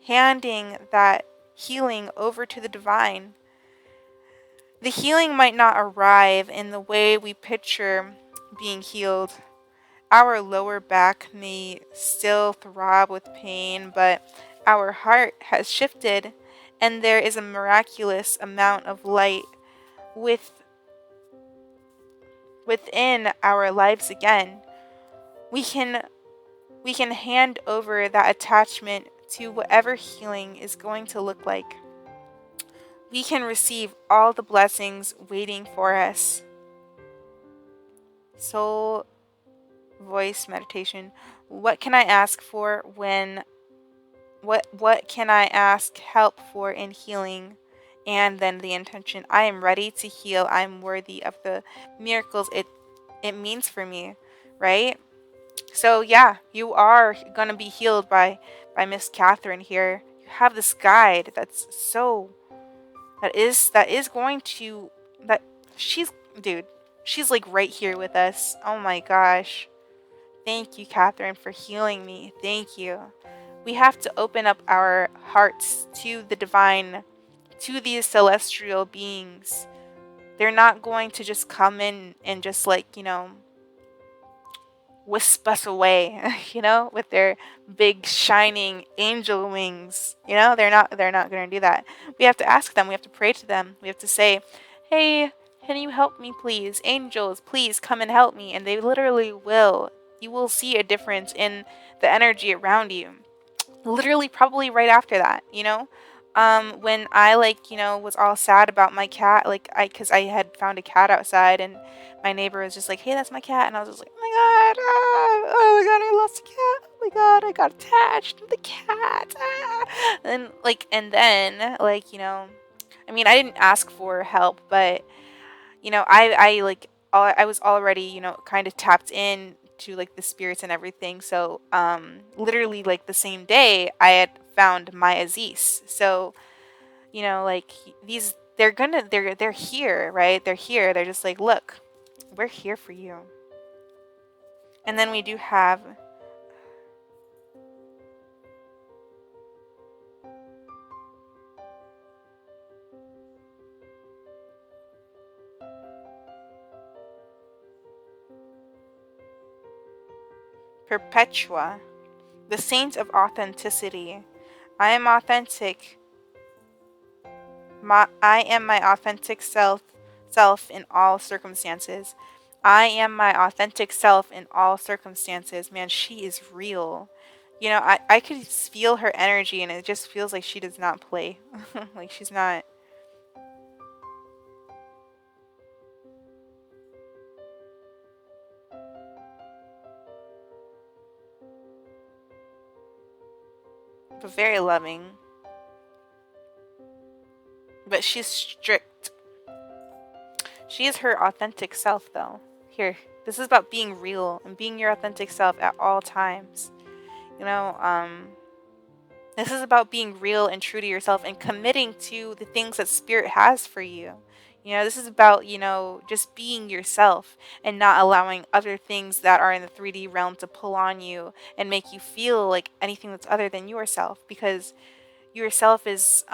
handing that healing over to the divine. The healing might not arrive in the way we picture being healed. Our lower back may still throb with pain, but our heart has shifted, and there is a miraculous amount of light with within our lives again. We can we can hand over that attachment to whatever healing is going to look like. We can receive all the blessings waiting for us. Soul voice meditation. What can I ask for when what can I ask help for in healing? And then the intention. I am ready to heal. I'm worthy of the miracles it means for me, right? So yeah, you are gonna be healed by Miss Catherine here. You have this guide that is going to that she's dude, she's like right here with us. Oh my gosh. Thank you, Catherine, for healing me. Thank you. We have to open up our hearts to the divine, to these celestial beings. They're not going to just come in and just like, wisp us away, with their big shining angel wings. They're not going to do that. We have to ask them, we have to pray to them. We have to say, "Hey, can you help me please? Angels, please come and help me." And they literally will. You will see a difference in the energy around you. Literally probably right after that. When I was all sad about my cat, like cuz I had found a cat outside, and my neighbor was just like, "Hey, that's my cat." And I was just like, "Oh my god. Oh my god, I lost a cat. Oh my god, I got attached to the cat." And then I mean, I didn't ask for help, but I was already, kind of tapped in to like the spirits and everything. So literally like the same day I had found my Aziz. So, like these they're here, right? They're here. They're just like, "Look, we're here for you." And then we do have Perpetua, the saint of authenticity. I am authentic. I am my authentic self in all circumstances. I am my authentic self in all circumstances. Man, she is real. I could feel her energy, and it just feels like she does not play. Like she's not. But very loving. But she's strict. She is her authentic self, though. Here, this is about being real and being your authentic self at all times. You know, um, This is about being real and true to yourself and committing to the things that spirit has for you. This is about, just being yourself and not allowing other things that are in the 3D realm to pull on you and make you feel like anything that's other than yourself, because yourself is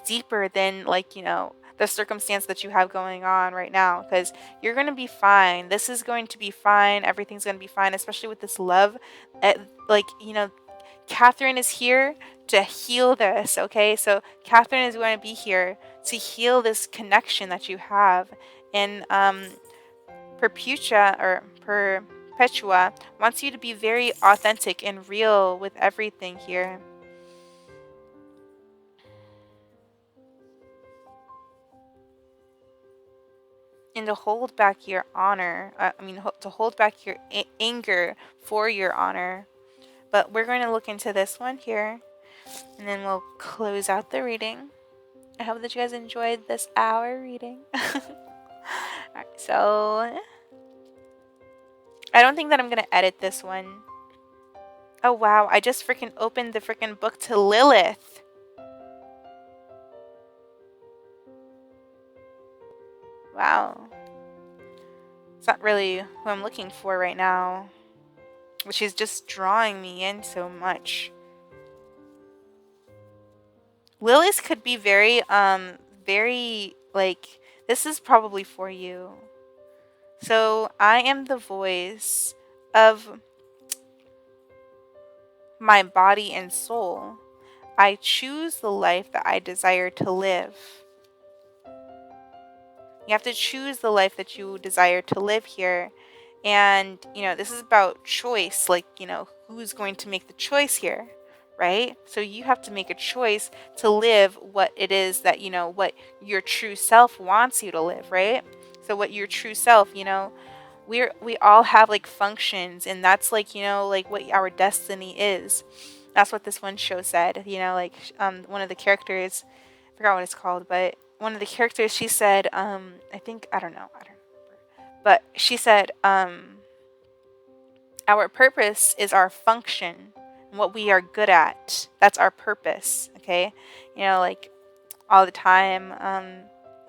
deeper than, like, the circumstance that you have going on right now, because you're going to be fine. This is going to be fine. Everything's going to be fine, especially with this love. Like, Catherine is here to heal this, okay? So Catherine is going to be here to heal this connection that you have. And Perpetua wants you to be very authentic and real with everything here. And to hold back your honor, to hold back your anger for your honor. But we're going to look into this one here, and then we'll close out the reading. I hope that you guys enjoyed this hour reading. Alright, so I don't think that I'm going to edit this one. Oh wow, I just freaking opened the freaking book to Lilith. Wow. It's not really who I'm looking for right now. But she's just drawing me in so much. Lilith could be very, like, this is probably for you. So, I am the voice of my body and soul. I choose the life that I desire to live. You have to choose the life that you desire to live here. And, this is about choice. Like, who's going to make the choice here, right? So you have to make a choice to live what it is that, what your true self wants you to live, right? So what your true self, we all have like functions, and that's like, like what our destiny is. That's what this one show said, like one of the characters, I forgot what it's called, but one of the characters, she said, I don't know, but she said, our purpose is our function, and what we are good at. That's our purpose, okay? Like all the time,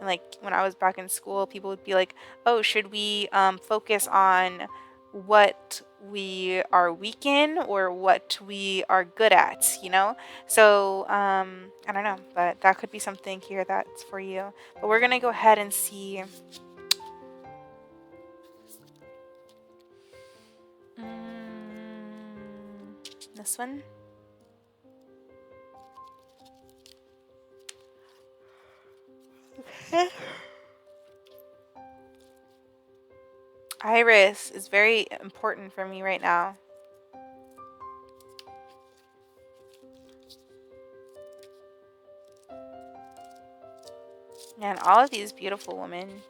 like when I was back in school, people would be like, oh, should we focus on what we are weak in or what we are good at, So, I don't know, but that could be something here that's for you. But we're going to go ahead and see. This one. Iris is very important for me right now. And all of these beautiful women.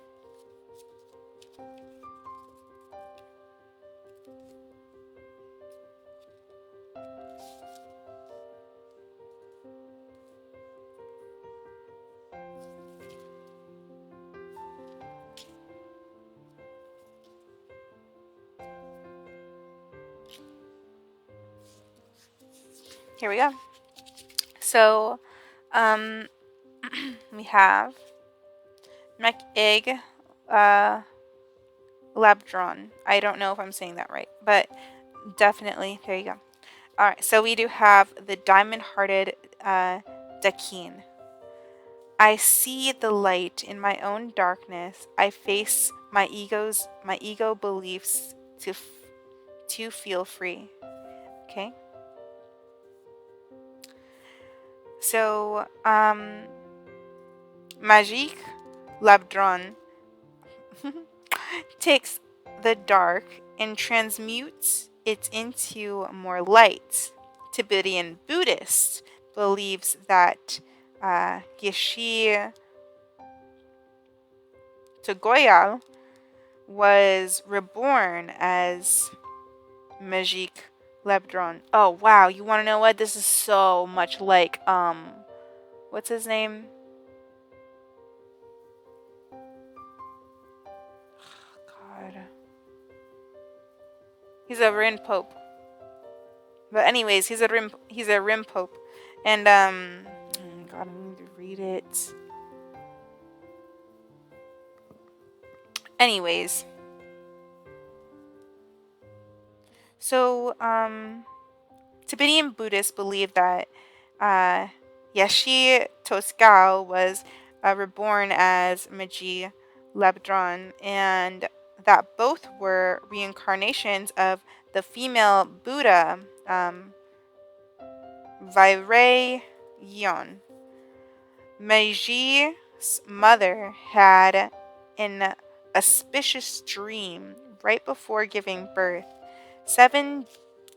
Here we go. So, we have Meg Labdron. I don't know if I'm saying that right, but definitely, there you go. Alright, so we do have the diamond-hearted Dakin. I see the light in my own darkness. I face my ego beliefs to feel free. Okay? So, Magique Labdron takes the dark and transmutes it into more light. Tibetan Buddhist believes that Geshe Togoyal was reborn as Magique Labdron. Oh wow, you want to know what? This is so much like what's his name? God. He's a Rin Pope. But anyways, he's a Rim Pope, and oh God, I need to read it. Anyways, so Tibetan Buddhists believe that uh, Yashi Toskal was reborn as Maji Labdron, and that both were reincarnations of the female Buddha, Vairei Yon. Maji's mother had an auspicious dream right before giving birth. 7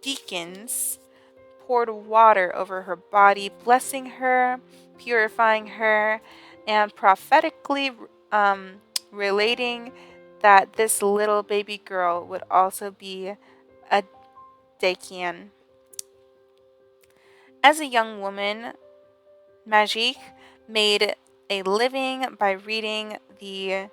deacons poured water over her body, blessing her, purifying her, and prophetically relating that this little baby girl would also be a Dakian. As a young woman, Majik made a living by reading the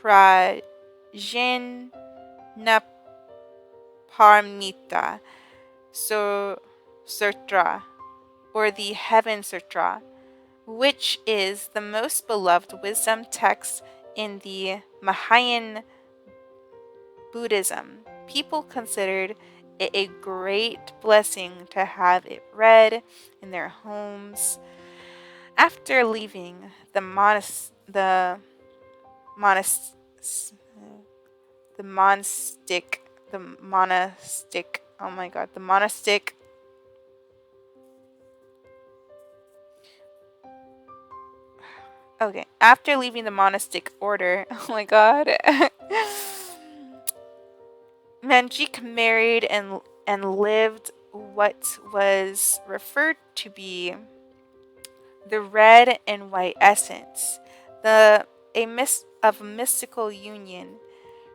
Prajnaparamita Sutra, or the Heaven Sutra, which is the most beloved wisdom text in the Mahayana Buddhism. People considered it a great blessing to have it read in their homes. After leaving the monastic. Okay, after leaving the monastic order, oh my god, Manjik married and lived what was referred to be the red and white essence, of mystical union.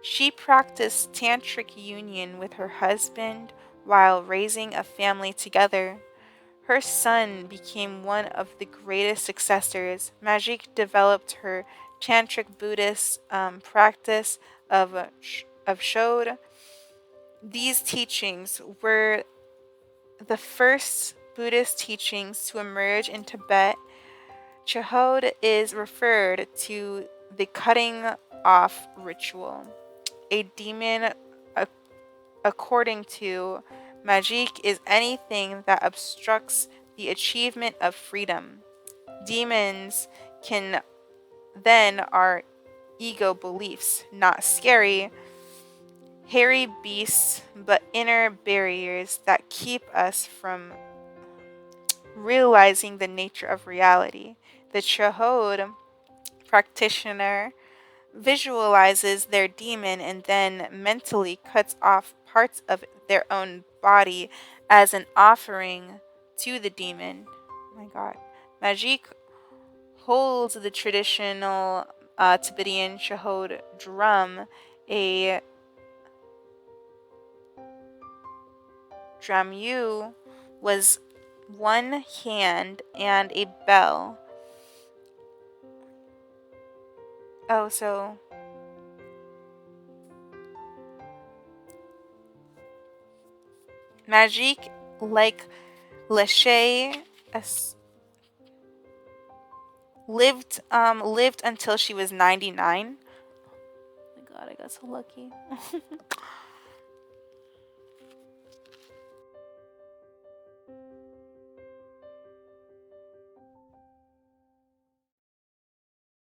She practiced tantric union with her husband while raising a family together. Her son became one of the greatest successors. Majik developed her tantric Buddhist practice of Shod. These teachings were the first Buddhist teachings to emerge in Tibet. Chahod is referred to the cutting off ritual. A demon, according to Majik, is anything that obstructs the achievement of freedom. Demons can then are ego beliefs, not scary, hairy beasts, but inner barriers that keep us from realizing the nature of reality. The Chahod practitioner visualizes their demon and then mentally cuts off parts of their own body as an offering to the demon. Oh my god. Majik holds the traditional Tibetan Chahod drum, a dramyu was one hand, and a bell. Oh, so Majik, like Lachey, lived until she was 99. Oh my god, I got so lucky.